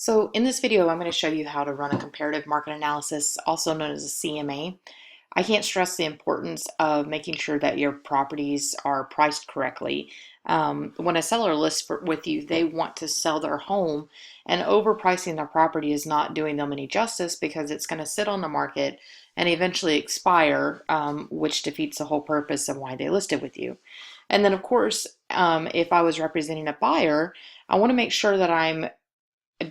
So in this video, I'm going to show you how to run a comparative market analysis, also known as a CMA. I can't stress the importance of making sure that your properties are priced correctly. When a seller lists with you, they want to sell their home, and overpricing their property is not doing them any justice because it's going to sit on the market and eventually expire, which defeats the whole purpose of why they listed with you. And then, of course, if I was representing a buyer, I want to make sure that I'm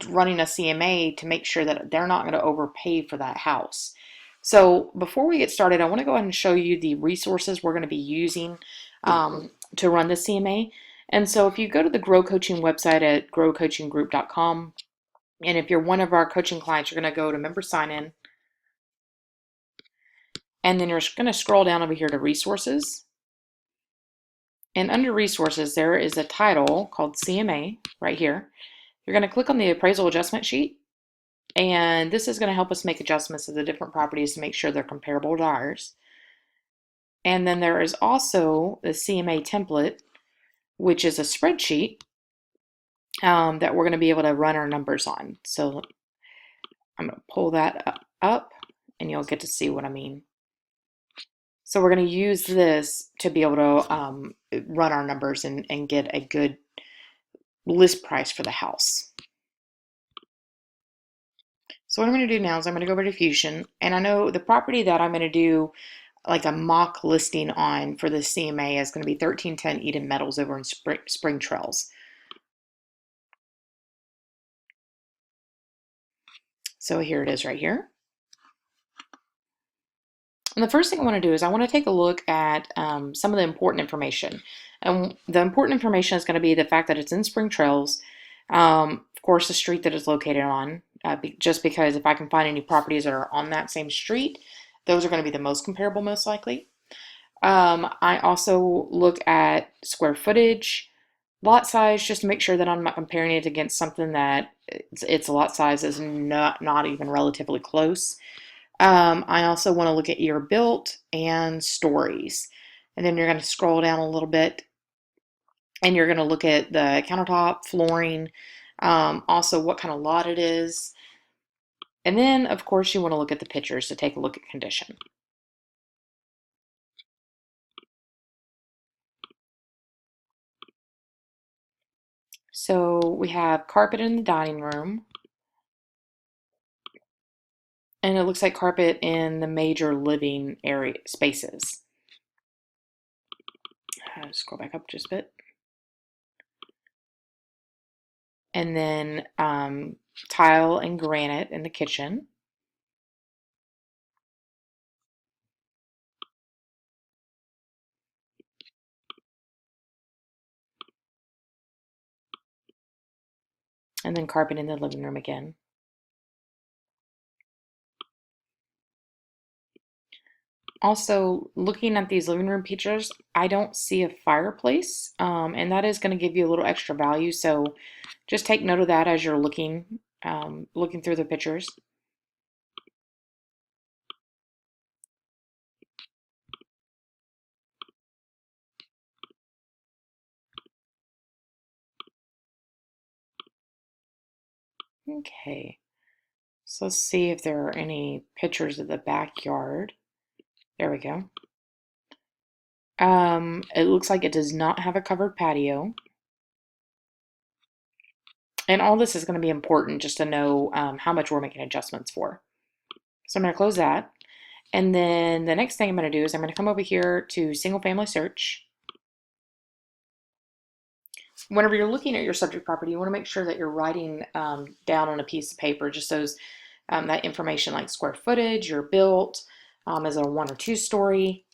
running a CMA to make sure that they're not going to overpay for that house. So before we get started, I want to go ahead and show you the resources we're going to be using to run the CMA. And so if you go to the Grow Coaching website at growcoachinggroup.com, and if you're one of our coaching clients, you're going to go to member sign in, and then you're going to scroll down over here to resources. And under resources, there is a title called CMA right here. You're going to click on the appraisal adjustment sheet. And this is going to help us make adjustments to the different properties to make sure they're comparable to ours. And then there is also the CMA template, which is a spreadsheet that we're going to be able to run our numbers on. So I'm going to pull that up and you'll get to see what I mean. So we're going to use this to be able to run our numbers and get a good list price for the house. So what I'm going to do now is I'm going to go over to Fusion, and I know the property that I'm going to do like a mock listing on for the CMA is going to be 1310 Eden Meadows over in Spring Trails. So here it is right here. And the first thing I want to do is I want to take a look at some of the important information. And the important information is going to be the fact that it's in Spring Trails, of course, the street that it's located on, just because if I can find any properties that are on that same street, those are going to be the most comparable, most likely. I also look at square footage, lot size, just to make sure that I'm not comparing it against something that its lot size is not even relatively close. I also want to look at year built and stories. And then you're going to scroll down a little bit and you're going to look at the countertop, flooring, also what kind of lot it is. And then, of course, you want to look at the pictures to take a look at condition. So we have carpet in the dining room. And it looks like carpet in the major living area spaces. Scroll back up just a bit. And then tile and granite in the kitchen. And then carpet in the living room again. Also, looking at these living room pictures, I don't see a fireplace, and that is going to give you a little extra value. So just take note of that as you're looking through the pictures. Okay, so let's see if there are any pictures of the backyard. There we go. It looks like it does not have a covered patio. And all this is going to be important just to know how much we're making adjustments for. So I'm going to close that. And then the next thing I'm going to do is I'm going to come over here to single family search. Whenever you're looking at your subject property, you want to make sure that you're writing down on a piece of paper just those that information like square footage, your built, is it a 1 or 2 story.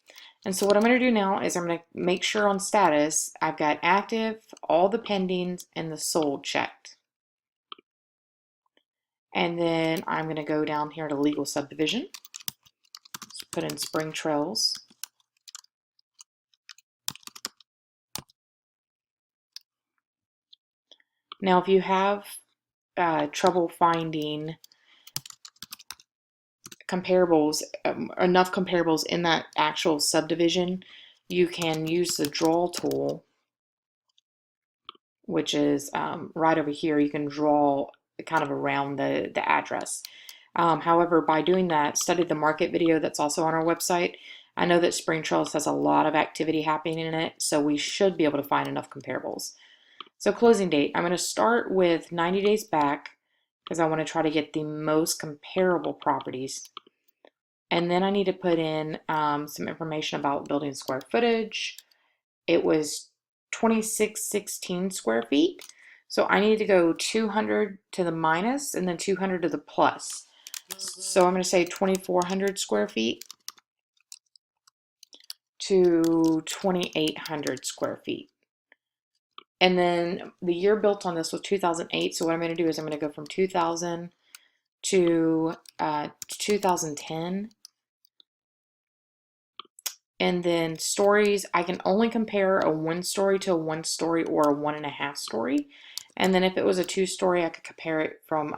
And so what I'm going to do now is I'm going to make sure on status I've got active, all the pendings, and the sold checked. And then I'm going to go down here to legal subdivision. So put in Spring Trails. Now, if you have trouble finding comparables, enough comparables in that actual subdivision, you can use the draw tool, which is right over here. You can draw kind of around the address. However, by doing that, study the market video that's also on our website, I know that Spring Trails has a lot of activity happening in it, so we should be able to find enough comparables. So closing date, I'm going to start with 90 days back because I want to try to get the most comparable properties. And then I need to put in some information about building square footage. It was 2616 square feet. So I need to go 200 to the minus and then 200 to the plus. So I'm going to say 2400 square feet to 2800 square feet. And then the year built on this was 2008. So what I'm going to do is I'm going to go from 2000 to 2010. And then stories, I can only compare a 1-story to a 1-story or a 1.5-story. And then if it was a 2-story, I could compare it from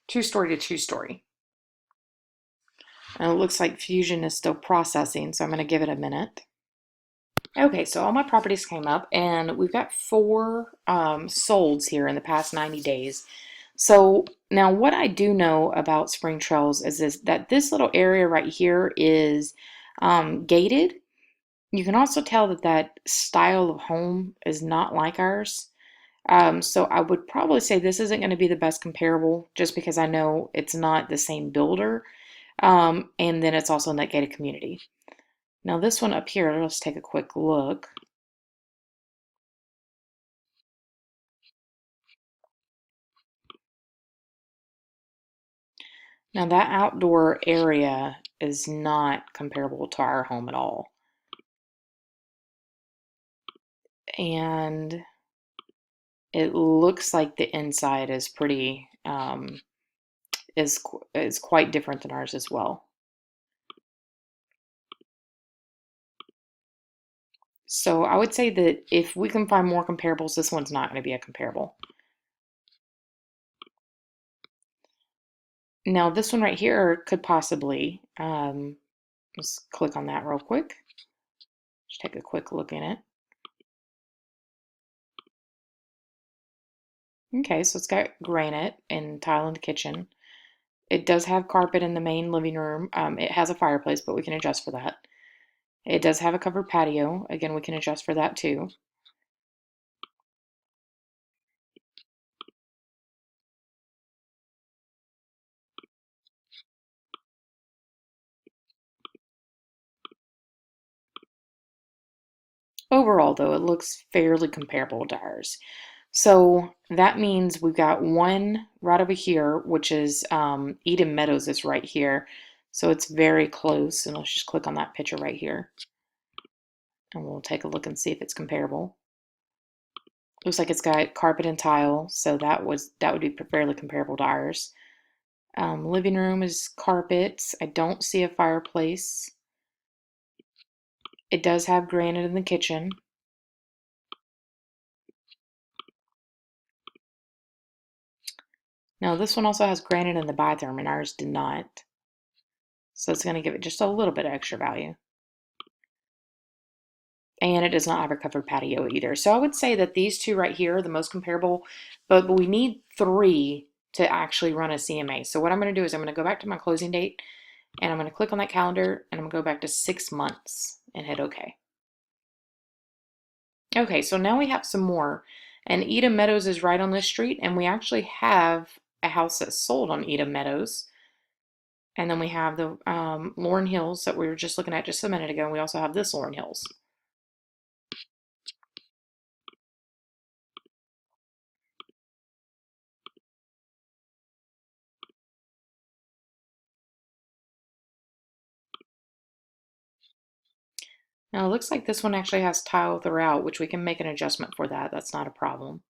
2-story to 2-story. And it looks like Fusion is still processing, so I'm going to give it a minute. Okay, so all my properties came up, and we've got 4 solds here in the past 90 days. So now what I do know about Spring Trails is that this little area right here is gated. You can also tell that that style of home is not like ours. So I would probably say this isn't going to be the best comparable just because I know it's not the same builder. And then it's also in that gated community. Now this one up here, let's take a quick look. Now that outdoor area is not comparable to our home at all. And it looks like the inside is pretty, is quite different than ours as well. So I would say that if we can find more comparables, this one's not going to be a comparable. Now this one right here could possibly, let's click on that real quick. Just take a quick look in it. Okay, so it's got granite and tile in the kitchen. It does have carpet in the main living room. It has a fireplace, but we can adjust for that. It does have a covered patio. Again, we can adjust for that too. Overall, though, it looks fairly comparable to ours. So that means we've got one right over here, which is Eden Meadows is right here. So it's very close. And let's just click on that picture right here. And we'll take a look and see if it's comparable. Looks like it's got carpet and tile, so that would be fairly comparable to ours. Living room is carpet. I don't see a fireplace. It does have granite in the kitchen. Now this one also has granite in the bathroom and ours did not. So it's going to give it just a little bit of extra value. And it does not have a covered patio either. So I would say that these two right here are the most comparable, but we need 3 to actually run a CMA. So what I'm going to do is I'm going to go back to my closing date and I'm going to click on that calendar and I'm going to go back to 6 months and hit OK. Okay, so now we have some more. And Eden Meadows is right on this street, and we actually have a house that's sold on Eden Meadows. And then we have the Lauren Hills that we were just looking at just a minute ago. And we also have this Lauren Hills. Now it looks like this one actually has tile throughout, which we can make an adjustment for that. That's not a problem.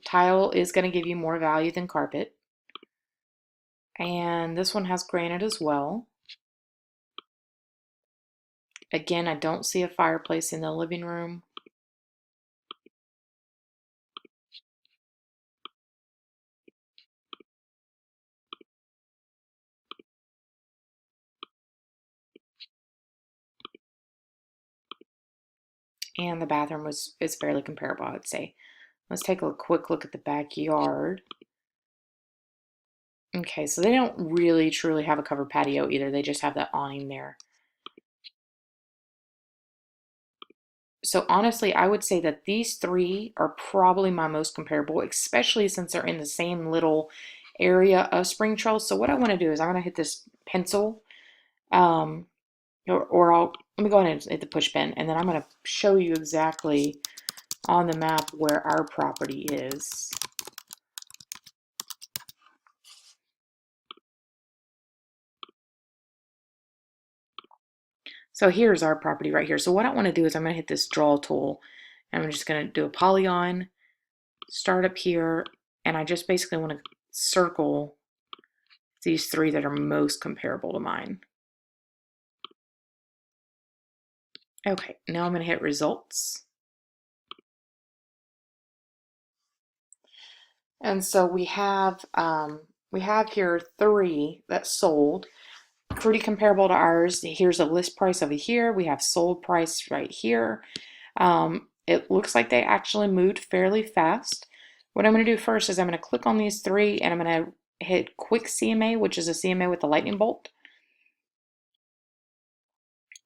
Tile is going to give you more value than carpet. And this one has granite as well. Again, I don't see a fireplace in the living room. And the bathroom is fairly comparable, I would say. Let's take a quick look at the backyard. Okay, so they don't really truly have a covered patio either. They just have that awning there. So honestly, I would say that these three are probably my most comparable, especially since they're in the same little area of Spring Trails. So what I want to do is I'm going to hit this pencil, um, let me go ahead and hit the push pen, and then I'm going to show you exactly on the map where our property is. So here's our property right here. So what I want to do is I'm going to hit this draw tool, and I'm just going to do a polygon, start up here, and I just basically want to circle these three that are most comparable to mine. Okay, now I'm going to hit results. And so we have here three that sold, pretty comparable to ours. Here's a list price over here. We have sold price right here. It looks like they actually moved fairly fast. What I'm going to do first is I'm going to click on these three and I'm going to hit quick CMA, which is a CMA with a lightning bolt.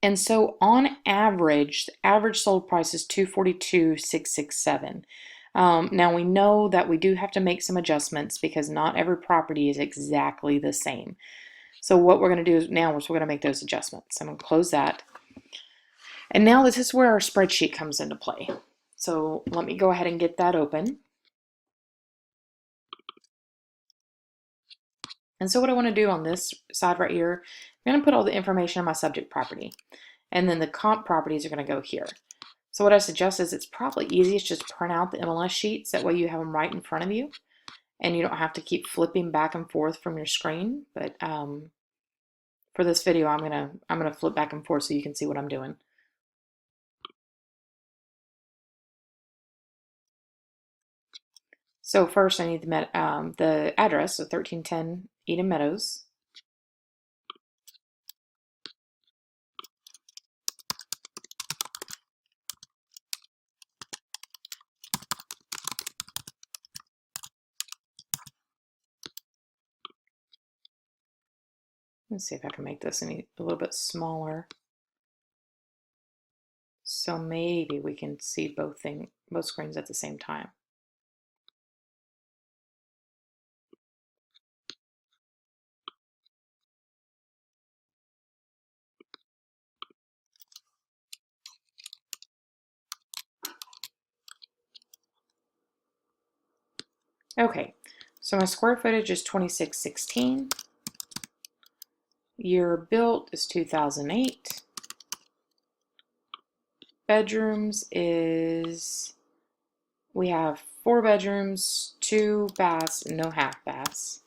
And so on average, the average sold price is $242,667. Now we know that we do have to make some adjustments because not every property is exactly the same. So what we're going to do now is we're going to make those adjustments. I'm going to close that. And now this is where our spreadsheet comes into play. So let me go ahead and get that open. And so what I want to do on this side right here, I'm going to put all the information on my subject property. And then the comp properties are going to go here. So what I suggest is it's probably easiest just print out the MLS sheets. That way you have them right in front of you. And you don't have to keep flipping back and forth from your screen. But for this video, I'm gonna flip back and forth so you can see what I'm doing. So first I need the address, so 1310 Eden Meadows. Let's see if I can make this a little bit smaller. So maybe we can see both screens at the same time. Okay, so my square footage is 2616. Year built is 2008. Bedrooms is, we have 4 bedrooms, 2 baths, no half baths.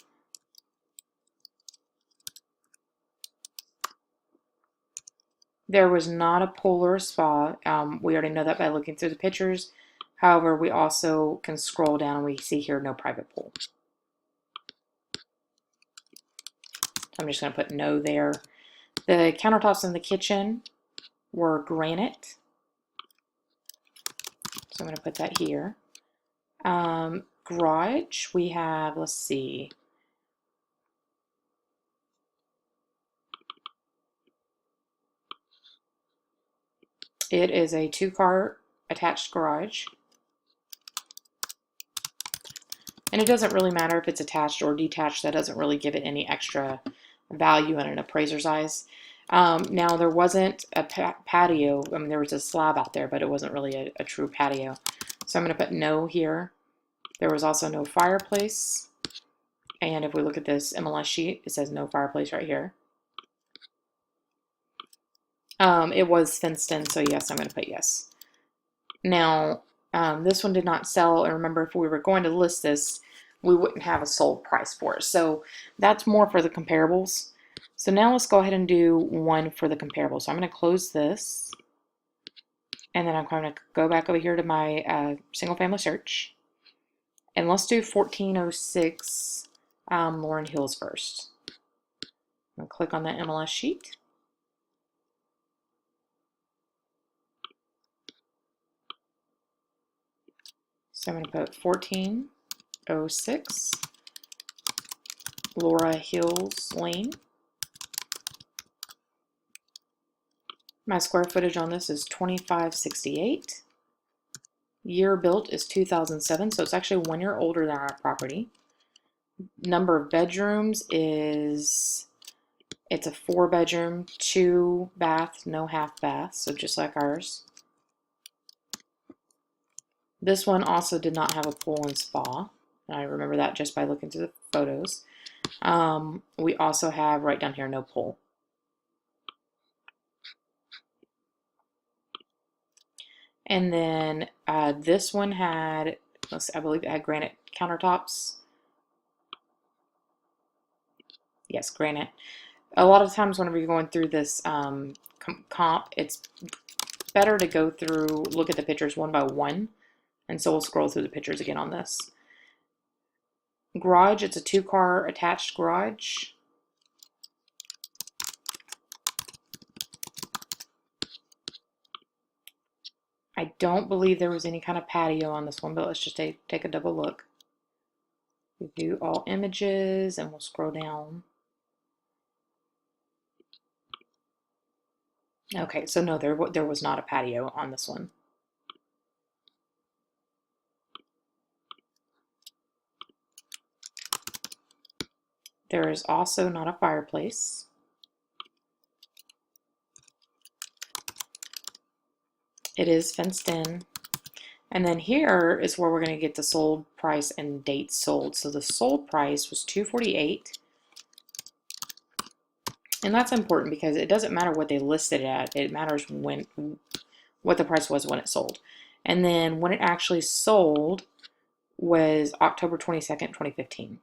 There was not a pool or a spa. We already know that by looking through the pictures. However, we also can scroll down and we see here no private pool. I'm just going to put no there. The countertops in the kitchen were granite. So I'm going to put that here. Garage, we have, let's see. It is a 2-car attached garage. And it doesn't really matter if it's attached or detached. That doesn't really give it any extra value in an appraiser's eyes. Now, there wasn't a patio. I mean, there was a slab out there, but it wasn't really a true patio. So I'm going to put no here. There was also no fireplace. And if we look at this MLS sheet, it says no fireplace right here. It was fenced in, so yes, I'm going to put yes. Now, this one did not sell, and remember, if we were going to list this, we wouldn't have a sold price for it. So that's more for the comparables. So now let's go ahead and do one for the comparables. So I'm going to close this, and then I'm going to go back over here to my single family search, and let's do 1406 Lauren Hills first. I'm going to click on the MLS sheet. So I'm going to put 1406 Laura Hills Lane. My square footage on this is 2568. Year built is 2007, so it's actually 1 year older than our property. Number of bedrooms is, it's a 4-bedroom, 2 bath, no half bath, so just like ours. This one also did not have a pool and spa. I remember that just by looking through the photos. We also have right down here, no pool. And then this one had, I believe it had granite countertops. Yes, granite. A lot of times whenever you're going through this comp, it's better to go through, look at the pictures one by one. And so we'll scroll through the pictures again on this. Garage, it's a 2-car attached garage. I don't believe there was any kind of patio on this one, but let's just take a double look. Review all images, and we'll scroll down. Okay, so no, there was not a patio on this one. There is also not a fireplace. It is fenced in. And then here is where we're going to get the sold price and date sold. So the sold price was $248. And that's important because it doesn't matter what they listed it at. It matters what the price was when it sold. And then when it actually sold was October 22nd, 2015.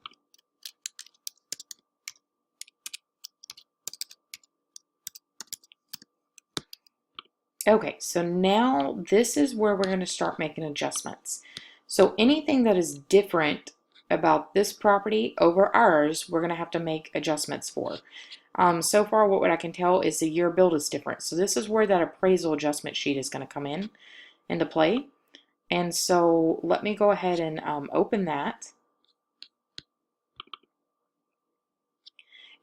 Okay, so now this is where we're going to start making adjustments. So anything that is different about this property over ours, we're going to have to make adjustments for. So far, what I can tell is the year build is different. So this is where that appraisal adjustment sheet is going to come into play. And so let me go ahead and open that.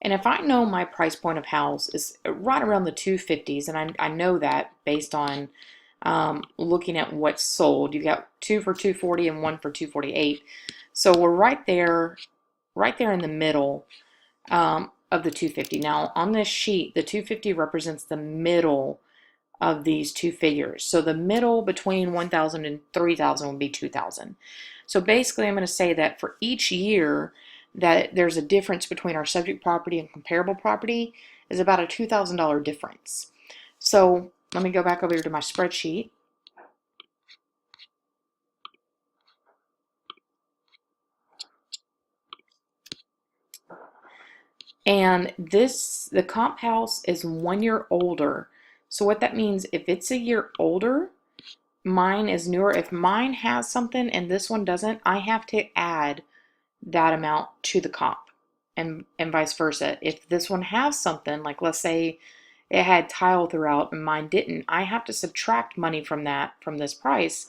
And if I know my price point of house is right around the 250s, and I know that based on looking at what's sold, you've got 2 for 240 and 1 for 248. So we're right there in the middle of the 250. Now on this sheet, the 250 represents the middle of these two figures. So the middle between 1,000 and 3,000 would be 2,000. So basically I'm going to say that for each year that there's a difference between our subject property and comparable property is about a $2,000 difference. So let me go back over here to my spreadsheet. And the comp house is 1 year older. So what that means, if it's a year older, mine is newer. If mine has something and this one doesn't, I have to add that amount to the comp, and vice versa. If this one has something, like let's say it had tile throughout and mine didn't, I have to subtract money from this price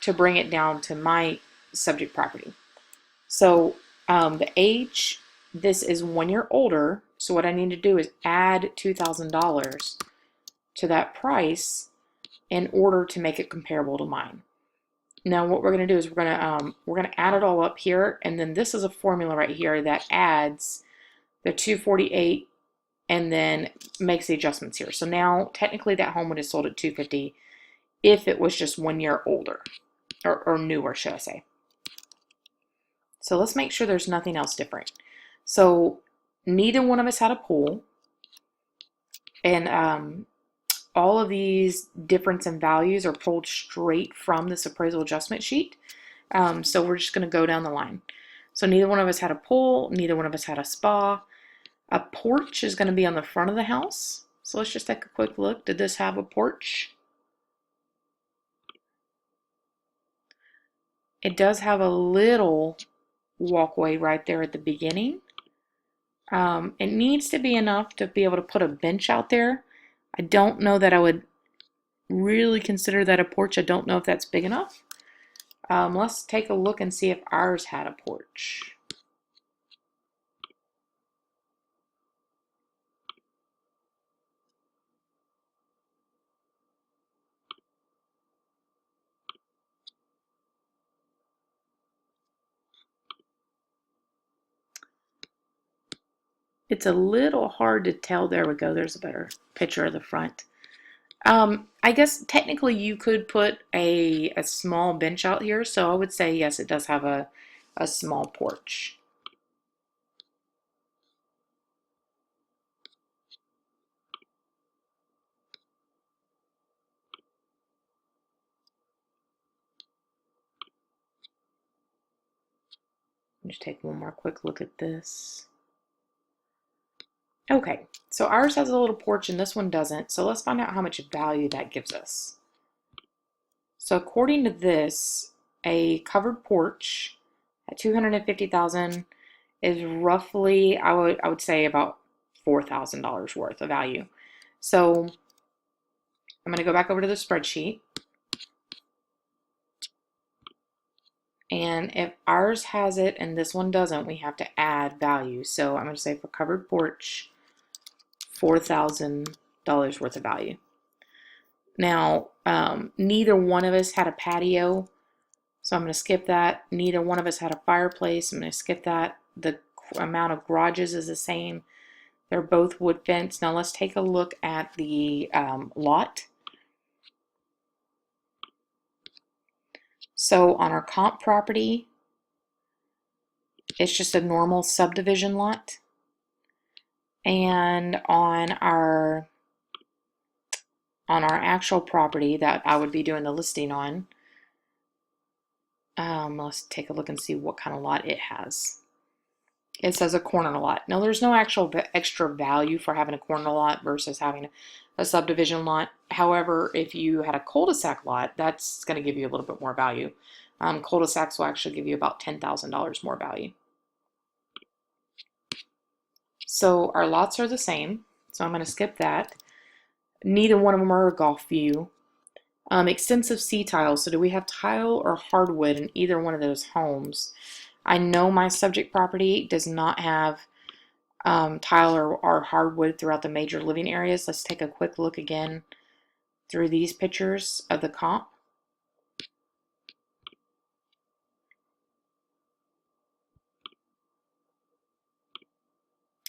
to bring it down to my subject property. So the age, this is 1 year older, so what I need to do is add $2,000 to that price in order to make it comparable to mine. Now what we're going to do is we're going to add it all up here, and then this is a formula right here that adds the 248 and then makes the adjustments here. So now technically that home would have sold at 250 if it was just 1 year older or newer, should I say. So let's make sure there's nothing else different. So neither one of us had a pool, and all of these difference in values are pulled straight from this appraisal adjustment sheet. So we're just going to go down the line. So neither one of us had a pool, neither one of us had a spa. A porch is going to be on the front of the house. So let's just take a quick look. Did this have a porch? It does have a little walkway right there at the beginning. It needs to be enough to be able to put a bench out there. I don't know that I would really consider that a porch. I don't know if that's big enough. Let's take a look and see if ours had a porch. It's a little hard to tell. There we go. There's a better picture of the front. I guess technically you could put a small bench out here, so I would say yes, it does have a small porch. Just take one more quick look at this. Okay, so ours has a little porch and this one doesn't, so let's find out how much value that gives us. So according to this, a covered porch at 250,000 is roughly, I would say about $4,000 worth of value. So I'm going to go back over to the spreadsheet. And if ours has it and this one doesn't, we have to add value. So I'm going to say for covered porch, $4,000 worth of value. Now, neither one of us had a patio, so I'm going to skip that. Neither one of us had a fireplace. I'm going to skip that. The amount of garages is the same. They're both wood fence. Now let's take a look at the lot. So on our comp property, it's just a normal subdivision lot. And on our actual property that I would be doing the listing on, let's take a look and see what kind of lot it has. It says a corner lot. Now there's no actual extra value for having a corner lot versus having a subdivision lot. However, if you had a cul-de-sac lot, that's going to give you a little bit more value. Cul-de-sacs will actually give you about $10,000 more value. So our lots are the same, so I'm going to skip that. Neither one of them are a golf view. Extensive C-tile, so do we have tile or hardwood in either one of those homes? I know my subject property does not have tile or hardwood throughout the major living areas. Let's take a quick look again through these pictures of the comp.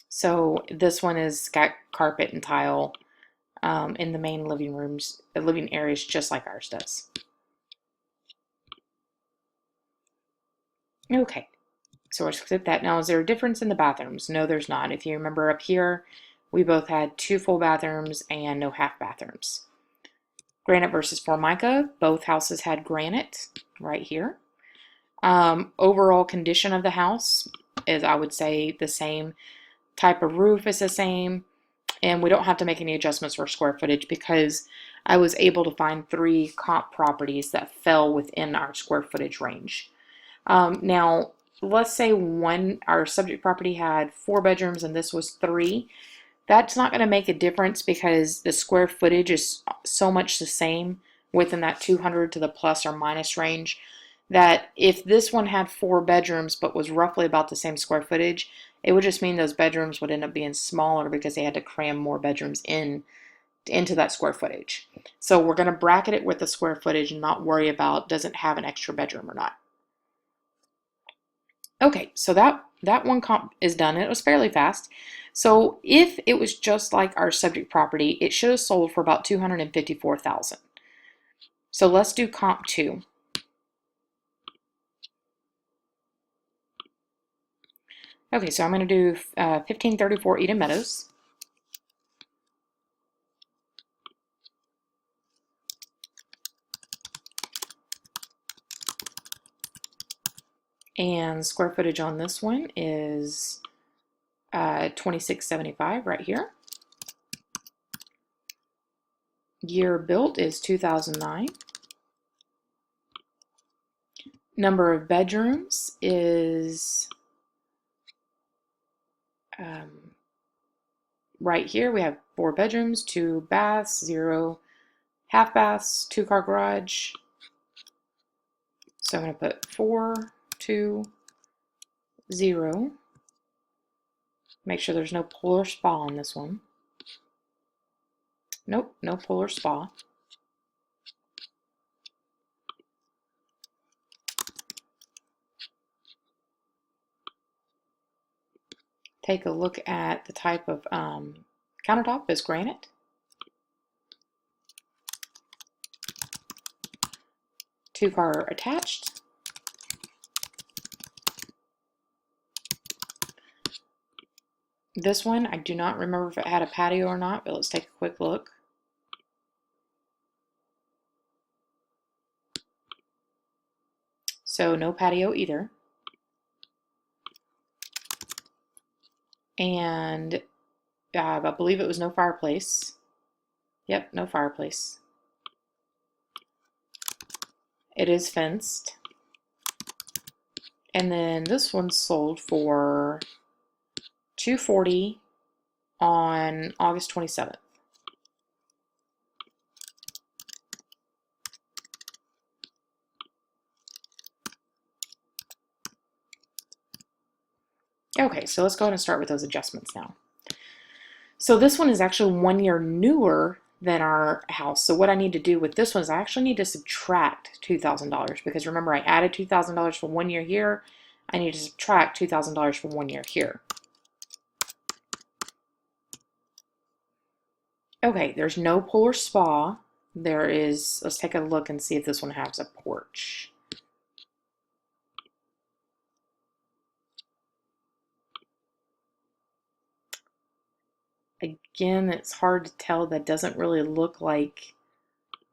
So this one has got carpet and tile in the main living rooms, the living areas, just like ours does. Okay, so we'll skip that. Now, is there a difference in the bathrooms? No, there's not. If you remember up here, we both had 2 full bathrooms and no half bathrooms. Granite versus Formica, both houses had granite right here. Overall condition of the house is, I would say, the same. Type of roof is the same. And we don't have to make any adjustments for square footage because I was able to find 3 comp properties that fell within our square footage range. Now, let's say our subject property had 4 bedrooms and this was 3. That's not going to make a difference because the square footage is so much the same within that 200 to the plus or minus range that if this one had 4 bedrooms but was roughly about the same square footage, it would just mean those bedrooms would end up being smaller because they had to cram more bedrooms into that square footage. So we're going to bracket it with the square footage and not worry about does it have an extra bedroom or not. Okay, so that one comp is done, and it was fairly fast. So if it was just like our subject property, it should have sold for about $254,000. So let's do comp 2. Okay, so I'm going to do 1534 Eden Meadows. And square footage on this one is 2675 right here. Year built is 2009. Number of bedrooms is right here. We have 4 bedrooms, 2 baths, 0 half baths, 2-car garage. So I'm going to put 420. Make sure there's no pull or spa on this one. Nope, no pull or spa. Take a look at the type of countertop is granite. Two-car attached. This one, I do not remember if it had a patio or not, but let's take a quick look. So no patio either. And I believe it was no fireplace. Yep, no fireplace. It is fenced. And then this one sold for $240 on August 27th. Okay, so let's go ahead and start with those adjustments now. So this one is actually 1 year newer than our house. So what I need to do with this one is I actually need to subtract $2,000 because remember I added $2,000 for 1 year here. I need to subtract $2,000 for 1 year here. Okay, there's no pool or spa. There is, let's take a look and see if this one has a porch. Again, it's hard to tell. That doesn't really look like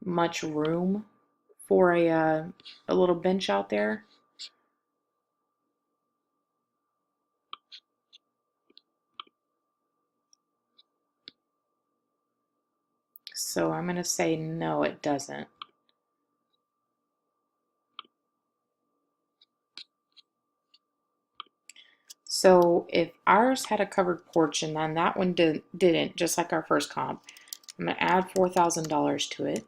much room for a little bench out there. So I'm going to say no, it doesn't. So if ours had a covered porch and then that one didn't, just like our first comp, I'm going to add $4,000 to it.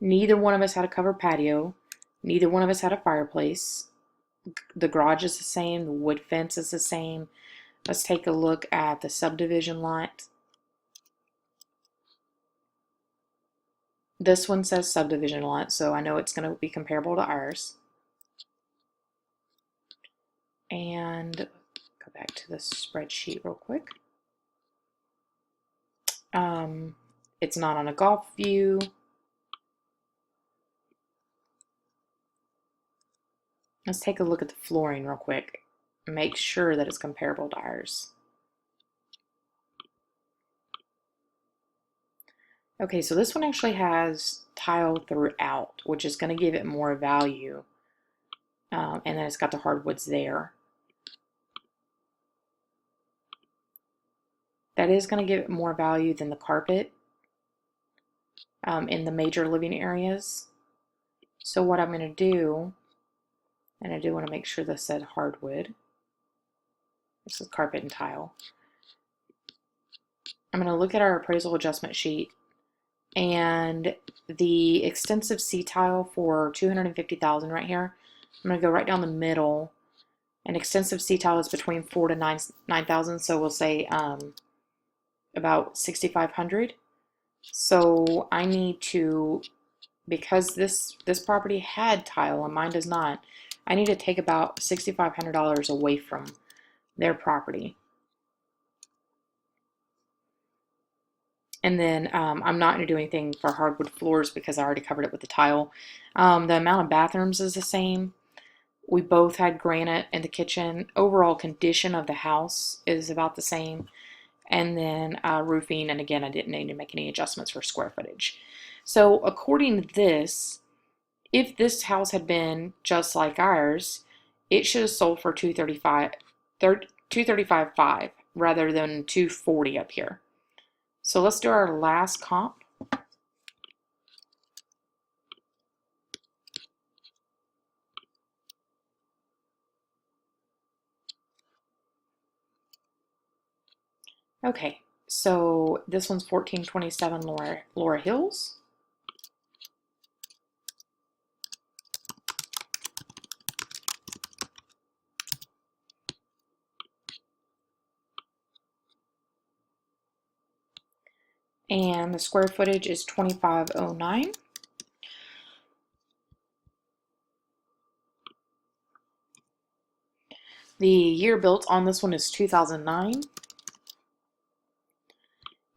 Neither one of us had a covered patio. Neither one of us had a fireplace. The garage is the same. The wood fence is the same. Let's take a look at the subdivision lot. This one says subdivision lot, so I know it's going to be comparable to ours. And go back to the spreadsheet real quick. It's not on a golf view. Let's take a look at the flooring real quick. Make sure that it's comparable to ours. Okay, so this one actually has tile throughout, which is going to give it more value. And then it's got the hardwoods there. That is going to give it more value than the carpet in the major living areas. So what I'm going to do, and I do want to make sure this said hardwood. This is carpet and tile. I'm going to look at our appraisal adjustment sheet, and the extensive C tile for $250,000 right here. I'm going to go right down the middle. And extensive C tile is between $4,000 to $9,000, so we'll say about $6,500. So I need to, because this property had tile and mine does not, I need to take about $6,500 away from their property. And then I'm not going to do anything for hardwood floors because I already covered it with the tile. The amount of bathrooms is the same. We both had granite in the kitchen. Overall condition of the house is about the same. And then roofing, and again, I didn't need to make any adjustments for square footage. So according to this, if this house had been just like ours, it should have sold for $235,500 rather than $240 up here. So let's do our last comp. Okay, so this one's 1427 Laura Hills. and the square footage is 2509. The year built on this one is 2009.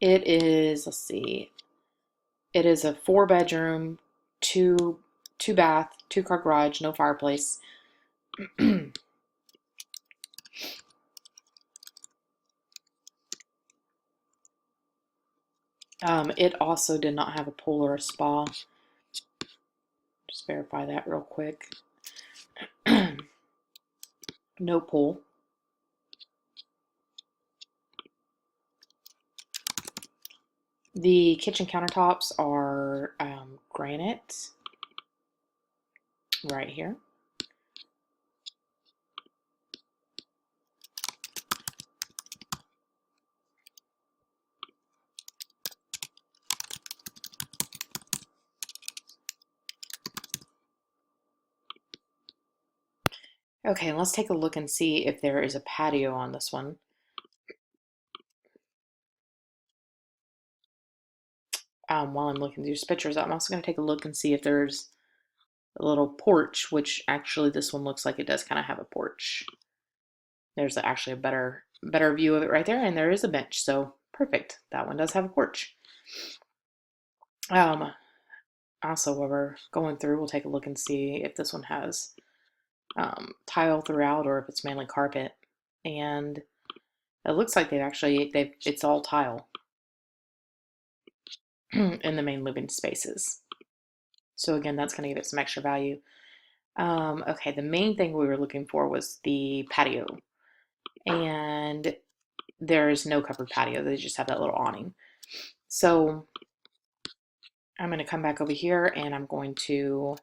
It is, let's see, it is a 4 bedroom, two bath, 2 car garage, no fireplace. It also did not have a pool or a spa. Just verify that real quick. No pool. The kitchen countertops are granite right here. Okay, let's take a look and see if there is a patio on this one. While I'm looking through these pictures, I'm also going to take a look and see if there's a little porch, which actually this one looks like it does kind of have a porch. There's actually a better view of it right there, and there is a bench, so perfect. That one does have a porch. Also, while we're going through, we'll take a look and see if this one has tile throughout or if it's mainly carpet. And it looks like it's all tile in the main living spaces. So again, that's going to give it some extra value. Okay, the main thing we were looking for was the patio. And there is no covered patio. They just have that little awning. So I'm going to come back over here and I'm going to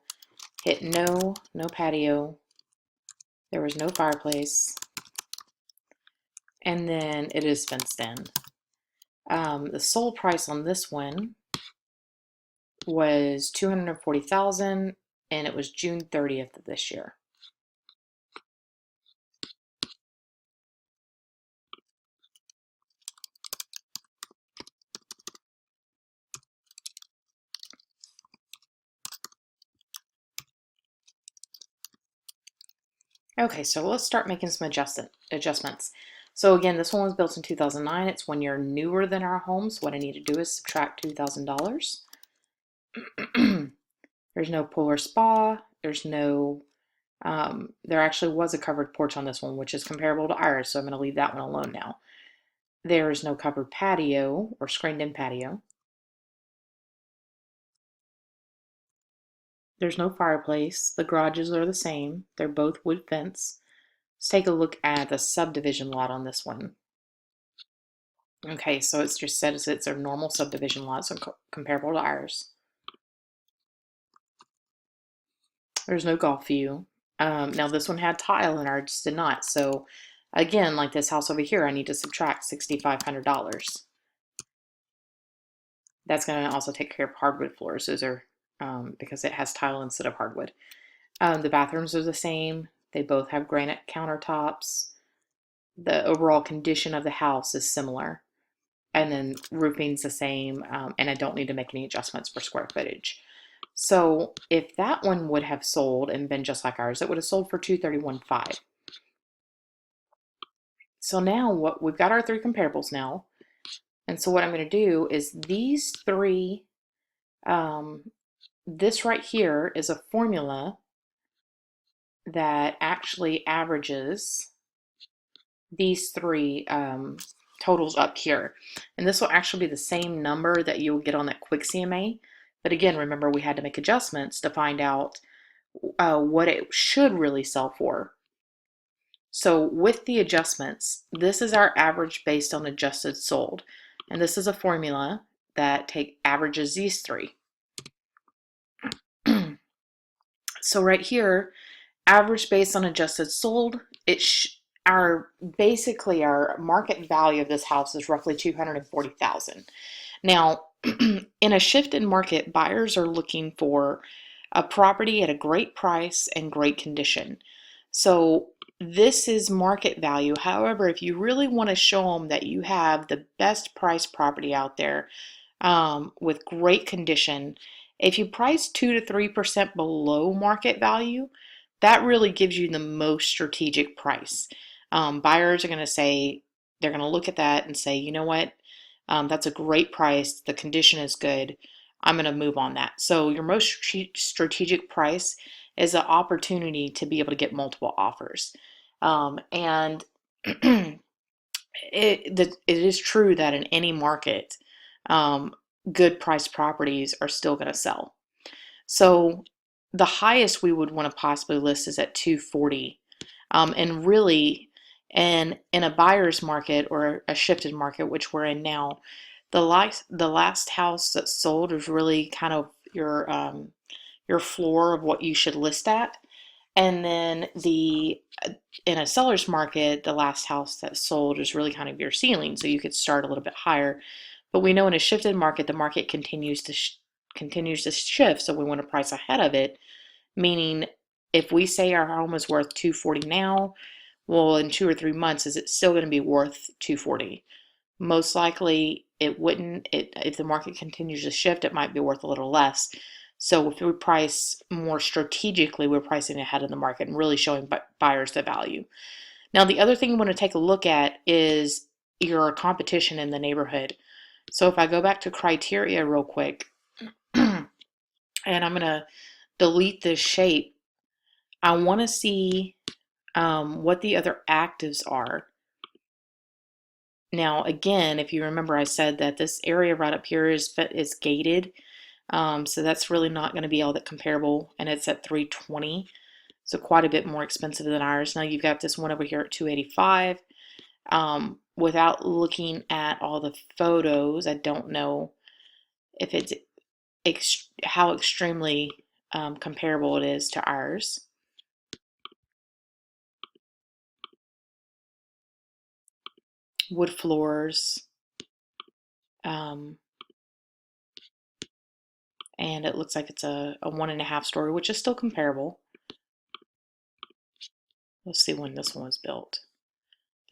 hit no patio. There was no fireplace. And then it is fenced in. The sold price on this one was $240,000 and it was June 30th of this year. Okay, so let's start making some adjustments. So again, this one was built in 2009. It's 1 year newer than our home. So what I need to do is subtract $2,000. There's no pool or spa. There's no, there actually was a covered porch on this one, which is comparable to ours. So I'm going to leave that one alone now. There is no covered patio or screened-in patio. There's no fireplace. The garages are the same. They're both wood fence. Let's take a look at the subdivision lot on this one. Okay, so it's just said it's a normal subdivision lot, so comparable to ours. There's no golf view. Now this one had tile and ours did not. So again, like this house over here, I need to subtract $6,500. That's going to also take care of hardwood floors. Those are because it has tile instead of hardwood. The bathrooms are the same. They both have granite countertops. The overall condition of the house is similar. And then roofing's the same, and I don't need to make any adjustments for square footage. So if that one would have sold and been just like ours, it would have sold for $231,500. So now we've got our 3 comparables now. And so what I'm going to do is these 3, this right here is a formula that actually averages these 3 totals up here. And this will actually be the same number that you will get on that quick CMA. But again, remember we had to make adjustments to find out what it should really sell for. So with the adjustments, this is our average based on adjusted sold. And this is a formula that averages these 3. So right here, average based on adjusted sold, basically our market value of this house is roughly $240,000. Now, in a shift in market, buyers are looking for a property at a great price and great condition. So this is market value. However, if you really want to show them that you have the best price property out there, with great condition. If you price 2 to 3% below market value, that really gives you the most strategic price. Buyers are going to say, they're going to look at that and say, you know what, that's a great price. The condition is good. I'm going to move on that. So your most strategic price is an opportunity to be able to get multiple offers. And it is true that in any market, um, good priced properties are still going to sell. So the highest we would want to possibly list is at 240. And really, in a buyer's market or a shifted market, which we're in now, the last house that sold is really kind of your floor of what you should list at. And then in a seller's market, the last house that sold is really kind of your ceiling, so you could start a little bit higher. But we know in a shifted market, the market continues to shift, so we want to price ahead of it. Meaning, if we say our home is worth 240 now, well, in 2 or 3 months, is it still going to be worth 240? Most likely, it wouldn't. If the market continues to shift, it might be worth a little less. So if we price more strategically, we're pricing ahead of the market and really showing buyers the value. Now, the other thing you want to take a look at is your competition in the neighborhood. So if I go back to criteria real quick, and I'm going to delete this shape, I want to see what the other actives are. Now, again, if you remember, I said that this area right up here is gated. So that's really not going to be all that comparable, and it's at 320, so quite a bit more expensive than ours. Now you've got this one over here at 285. Without looking at all the photos, I don't know if it's how extremely comparable it is to ours. Wood floors, and it looks like it's a 1.5 story, which is still comparable. Let's see when this one was built.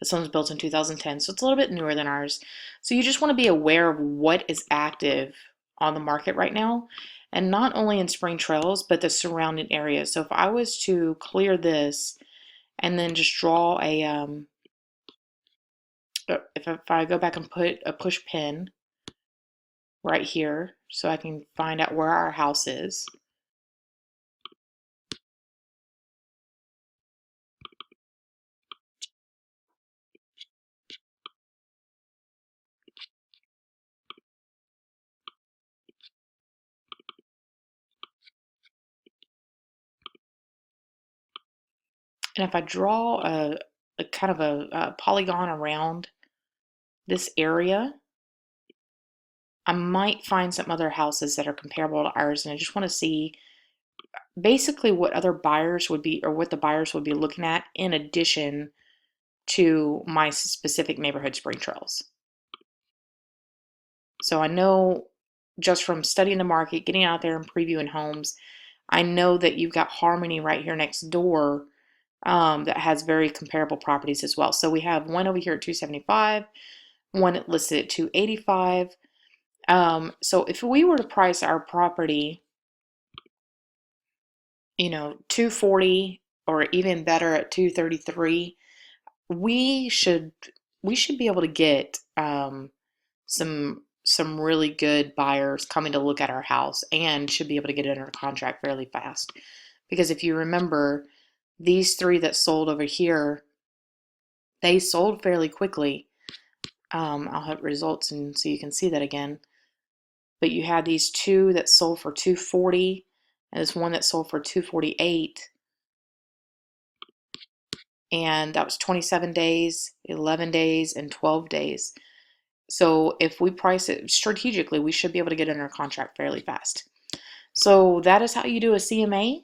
This one was built in 2010, so it's a little bit newer than ours. So you just want to be aware of what is active on the market right now, and not only in Spring Trails, but the surrounding areas. So if I was to clear this and then just draw if I go back and put a push pin right here so I can find out where our house is. And if I draw a kind of a polygon around this area, I might find some other houses that are comparable to ours, and I just want to see basically what other buyers would be, or what the buyers would be looking at in addition to my specific neighborhood, Spring Trails. So I know just from studying the market, getting out there and previewing homes, I know that you've got Harmony right here next door that has very comparable properties as well. So we have one over here at 275, one listed at 285. So if we were to price our property, 240 or even better at 233, we should be able to get some really good buyers coming to look at our house, and should be able to get it under contract fairly fast. Because if you remember, these three that sold over here, they sold fairly quickly. I'll hit results and so you can see that again. But you had these two that sold for 240, and this one that sold for 248. And that was 27 days, 11 days, and 12 days. So if we price it strategically, we should be able to get under contract fairly fast. So that is how you do a CMA.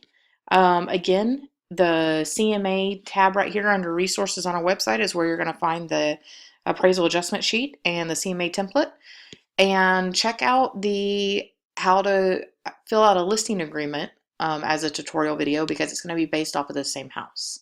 Again, the CMA tab right here under resources on our website is where you're going to find the appraisal adjustment sheet and the CMA template. And check out the how to fill out a listing agreement as a tutorial video, because it's going to be based off of the same house.